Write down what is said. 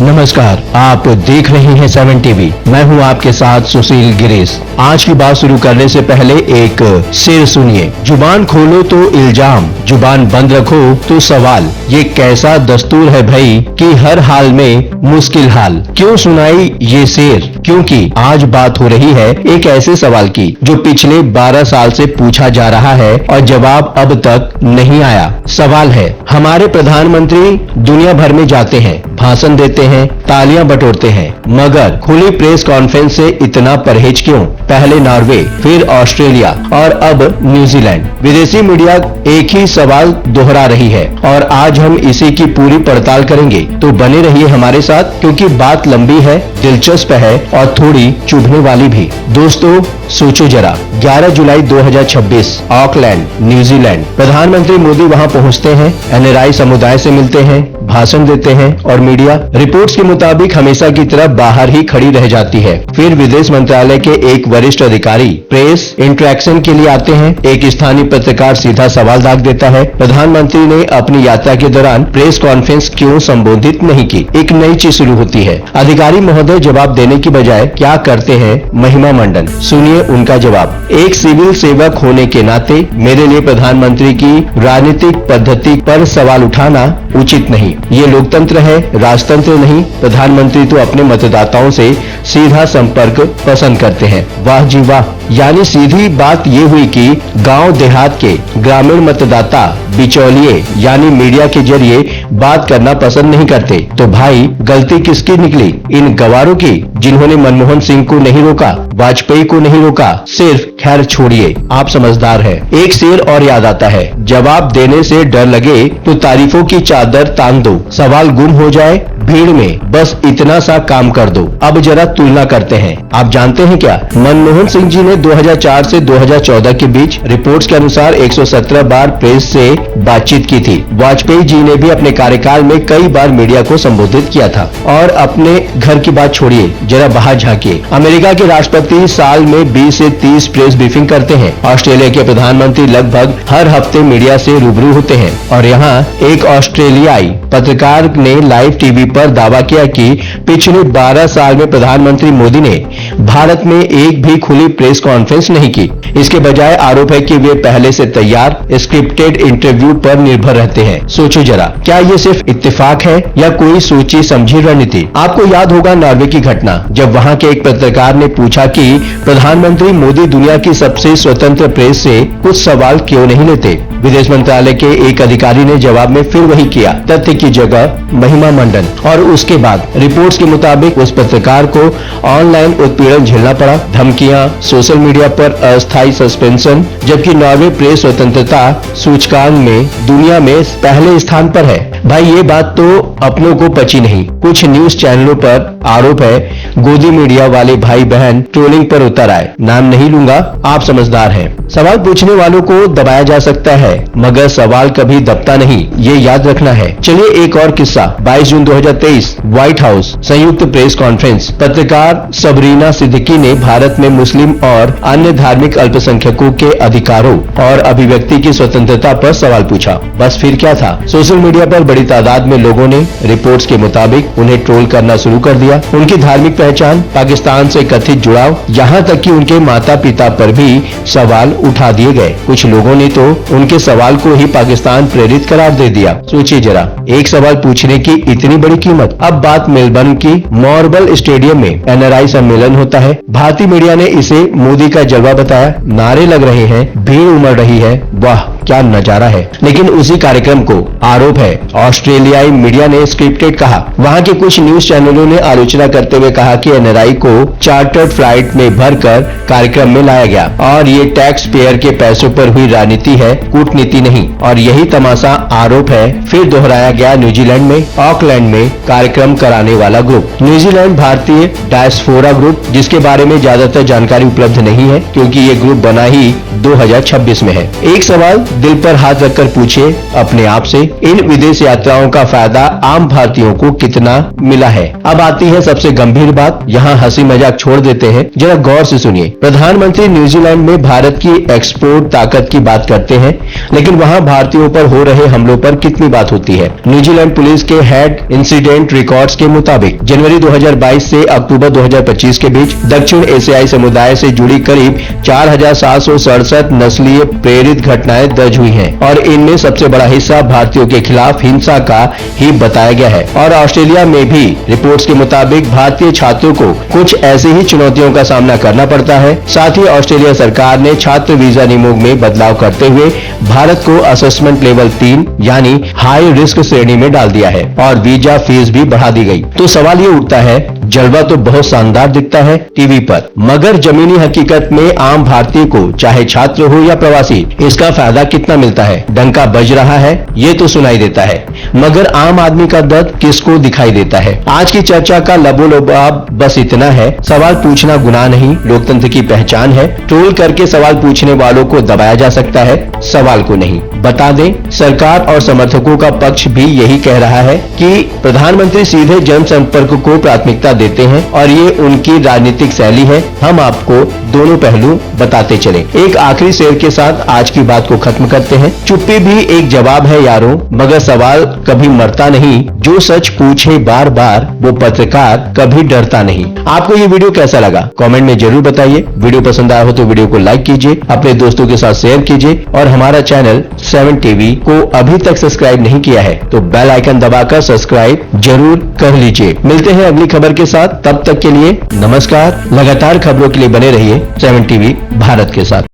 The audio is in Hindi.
नमस्कार, आप देख रहे हैं 7 टीवी। मैं हूं आपके साथ सुशील गिरीश। आज की बात शुरू करने से पहले एक शेर सुनिए। जुबान खोलो तो इल्जाम, जुबान बंद रखो तो सवाल। ये कैसा दस्तूर है भाई कि हर हाल में मुश्किल हाल। क्यों सुनाई ये शेर? क्योंकि आज बात हो रही है एक ऐसे सवाल की जो पिछले 12 साल से पूछा जा रहा है और जवाब अब तक नहीं आया। सवाल है, हमारे प्रधानमंत्री दुनिया भर में जाते हैं, भाषण देते हैं, तालियां बटोरते हैं, मगर खुली प्रेस कॉन्फ्रेंस से इतना परहेज क्यों? पहले नॉर्वे, फिर ऑस्ट्रेलिया और अब न्यूजीलैंड। विदेशी मीडिया एक ही सवाल दोहरा रही है और आज हम इसी की पूरी पड़ताल करेंगे। तो बने रहिए हमारे साथ, क्योंकि बात लंबी है, दिलचस्प है और थोड़ी चुभने वाली भी। दोस्तों सोचो जरा, 11 जुलाई 2026 ऑकलैंड, न्यूजीलैंड। प्रधानमंत्री मोदी वहां पहुंचते हैं, एनआरआई समुदाय से मिलते हैं, भाषण देते हैं और मीडिया रिपोर्ट्स के मुताबिक हमेशा की तरह बाहर ही खड़ी रह जाती है। फिर विदेश मंत्रालय के एक वरिष्ठ अधिकारी प्रेस इंटरेक्शन के लिए आते हैं। एक स्थानीय पत्रकार सीधा सवाल दाग देता है, प्रधानमंत्री ने अपनी यात्रा के दौरान प्रेस कॉन्फ्रेंस क्यों संबोधित नहीं की? एक नई चीज शुरू होती है। अधिकारी महोदय जवाब देने की बजाय क्या करते हैं? महिमा मंडन। सुनिए उनका जवाब। एक सिविल सेवक होने के नाते मेरे लिए प्रधानमंत्री की राजनीतिक पद्धति पर सवाल उठाना उचित नहीं। ये लोकतंत्र है, राजतंत्र नहीं। प्रधानमंत्री तो अपने मतदाताओं से सीधा संपर्क पसंद करते हैं। वाह जी वाह। यानी सीधी बात ये हुई कि गांव देहात के ग्रामीण मतदाता बिचौलिए यानी मीडिया के जरिए बात करना पसंद नहीं करते। तो भाई गलती किसकी निकली? इन गवारों की, जिन्होंने मनमोहन सिंह को नहीं रोका, वाजपेयी को नहीं रोका। सिर्फ खैर छोड़िए, आप समझदार हैं। एक शेर और याद आता है, जवाब देने से डर लगे तो तारीफों की चादर तान दो। सवाल गुम हो जाए भीड़ में, बस इतना सा काम कर दो। अब जरा तुलना करते हैं। आप जानते हैं क्या, मनमोहन सिंह जी ने 2004 से 2014 के बीच रिपोर्ट्स के अनुसार 117 बार प्रेस से बातचीत की थी। वाजपेयी जी ने भी अपने कार्यकाल में कई बार मीडिया को संबोधित किया था। और अपने घर की बात छोड़िए, जरा बाहर झांकिए। अमेरिका के राष्ट्रपति साल में 20 से 30 प्रेस ब्रीफिंग करते हैं। ऑस्ट्रेलिया के प्रधानमंत्री लगभग हर हफ्ते मीडिया से रूबरू होते हैं। और यहाँ एक ऑस्ट्रेलियाई पत्रकार ने लाइव टीवी पर दावा किया कि पिछले 12 साल में प्रधानमंत्री मोदी ने भारत में एक भी खुली प्रेस कॉन्फ्रेंस नहीं की। इसके बजाय आरोप है कि वे पहले से तैयार स्क्रिप्टेड इंटरव्यू पर निर्भर रहते हैं। सोचो जरा, क्या ये सिर्फ इत्तेफाक है या कोई सोची समझी रणनीति? आपको याद होगा नॉर्वे की घटना, जब वहां के एक पत्रकार ने पूछा कि प्रधानमंत्री मोदी दुनिया की सबसे स्वतंत्र प्रेस से कुछ सवाल क्यों नहीं लेते। विदेश मंत्रालय के एक अधिकारी ने जवाब में फिर वही किया, तथ्य की जगह महिमा मंडन। और उसके बाद रिपोर्ट्स के मुताबिक उस पत्रकार को ऑनलाइन उत्पीड़न झेलना पड़ा, धमकियां, सोशल मीडिया पर अस्थायी सस्पेंशन। जबकि नॉर्वे प्रेस स्वतंत्रता सूचकांक में दुनिया में पहले स्थान पर है। भाई ये बात तो अपनों को पची नहीं। कुछ न्यूज चैनलों पर आरोप है गोदी मीडिया वाले भाई बहन ट्रोलिंग पर उतर आए। नाम नहीं लूंगा, आप समझदार हैं। सवाल पूछने वालों को दबाया जा सकता है, मगर सवाल कभी दबता नहीं, ये याद रखना है। चलिए एक और किस्सा। 22 जून 2023 व्हाइट हाउस संयुक्त प्रेस कॉन्फ्रेंस। पत्रकार सबरीना सिद्दीकी ने भारत में मुस्लिम और अन्य धार्मिक अल्पसंख्यकों के अधिकारों और अभिव्यक्ति की स्वतंत्रता पर सवाल पूछा। बस फिर क्या था, सोशल मीडिया पर बड़ी तादाद में लोगों ने रिपोर्ट्स के मुताबिक उन्हें ट्रोल करना शुरू कर दिया। उनकी धार्मिक पहचान, पाकिस्तान से कथित जुड़ाव, यहाँ तक कि उनके माता पिता पर भी सवाल उठा दिए गए। कुछ लोगों ने तो उनके सवाल को ही पाकिस्तान प्रेरित करार दे दिया। सोचिए जरा, एक सवाल पूछने की इतनी बड़ी कीमत। अब बात मेलबर्न की। मार्बल स्टेडियम में एनआरआई सम्मेलन होता है। भारतीय मीडिया ने इसे मोदी का जलवा बताया। नारे लग रहे हैं, भीड़ उमड़ रही है। वाह क्या नजारा है। लेकिन उसी कार्यक्रम को आरोप है ऑस्ट्रेलियाई मीडिया ने स्क्रिप्टेड कहा। वहां के कुछ न्यूज चैनलों ने आलोचना करते हुए कहा कि एनआरआई को चार्टर्ड फ्लाइट में भरकर कार्यक्रम में लाया गया और ये टैक्स पेयर के पैसों पर हुई राजनीति है, कूटनीति नहीं। और यही तमाशा आरोप है फिर दोहराया गया न्यूजीलैंड में ऑकलैंड में कार्यक्रम कराने वाला ग्रुप। न्यूजीलैंड भारतीय डायस्पोरा ग्रुप, जिसके बारे में ज्यादातर जानकारी उपलब्ध नहीं है क्योंकि ये ग्रुप बना ही 2026 में है। एक सवाल दिल पर हाथ रखकर पूछिए अपने आप से, इन विदेश यात्राओं का फायदा आम भारतीयों को कितना मिला है? अब आती है सबसे गंभीर बात, यहाँ हंसी मजाक छोड़ देते हैं, जरा गौर से सुनिए। प्रधानमंत्री न्यूजीलैंड में भारत की एक्सपोर्ट ताकत की बात करते हैं, लेकिन वहाँ भारतीयों पर हो रहे हमलों पर कितनी बात होती है। न्यूजीलैंड पुलिस के हेड इंसिडेंट रिकॉर्ड्स के मुताबिक जनवरी 2022 से अक्टूबर 2025 के बीच दक्षिण एशियाई समुदाय से जुड़ी करीब 4767 नस्लीय प्रेरित घटनाएं दर्ज हुई हैं और इनमें सबसे बड़ा हिस्सा भारतीयों के खिलाफ हिंसा का ही बताया गया है। और ऑस्ट्रेलिया में भी रिपोर्ट्स के मुताबिक भारतीय छात्रों को कुछ ऐसी ही चुनौतियों का सामना करना पड़ता है। साथ ही ऑस्ट्रेलिया सरकार ने छात्र वीजा नियमों में बदलाव करते हुए भारत को असेसमेंट लेवल 3 यानी हाई रिस्क श्रेणी में डाल दिया है और वीजा फीस भी बढ़ा दी गई। तो सवाल ये उठता है, जलवा तो बहुत शानदार दिखता है टीवी पर, मगर जमीनी हकीकत में आम भारतीय को, चाहे छात्र हो या प्रवासी, इसका फायदा कितना मिलता है? डंका बज रहा है ये तो सुनाई देता है, मगर आम आदमी का दर्द किसको दिखाई देता है? आज की चर्चा का लबोलबाब बस इतना है, सवाल पूछना गुनाह नहीं, लोकतंत्र की पहचान है। ट्रोल करके सवाल पूछने वालों को दबाया जा सकता है, सवाल को नहीं। बता दें, सरकार और समर्थकों का पक्ष भी यही कह रहा है कि प्रधानमंत्री सीधे जनसंपर्क को प्राथमिकता देते हैं और ये उनकी राजनीतिक शैली है। हम आपको दोनों पहलू बताते चले। एक आखिरी शेर के साथ आज की बात को खत्म करते हैं। चुप्पी भी एक जवाब है यारों, मगर सवाल कभी मरता नहीं, जो सच पूछे बार बार वो पत्रकार कभी डरता नहीं। आपको ये वीडियो कैसा लगा कमेंट में जरूर बताइए। वीडियो पसंद आया हो तो वीडियो को लाइक कीजिए, अपने दोस्तों के साथ शेयर कीजिए और हमारा चैनल 7 टीवी को अभी तक सब्सक्राइब नहीं किया है तो बेल आइकन दबाकर सब्सक्राइब जरूर कर लीजिए। मिलते हैं अगली खबर के साथ, तब तक के लिए नमस्कार। लगातार खबरों के लिए बने रहिए 7 टीवी भारत के साथ।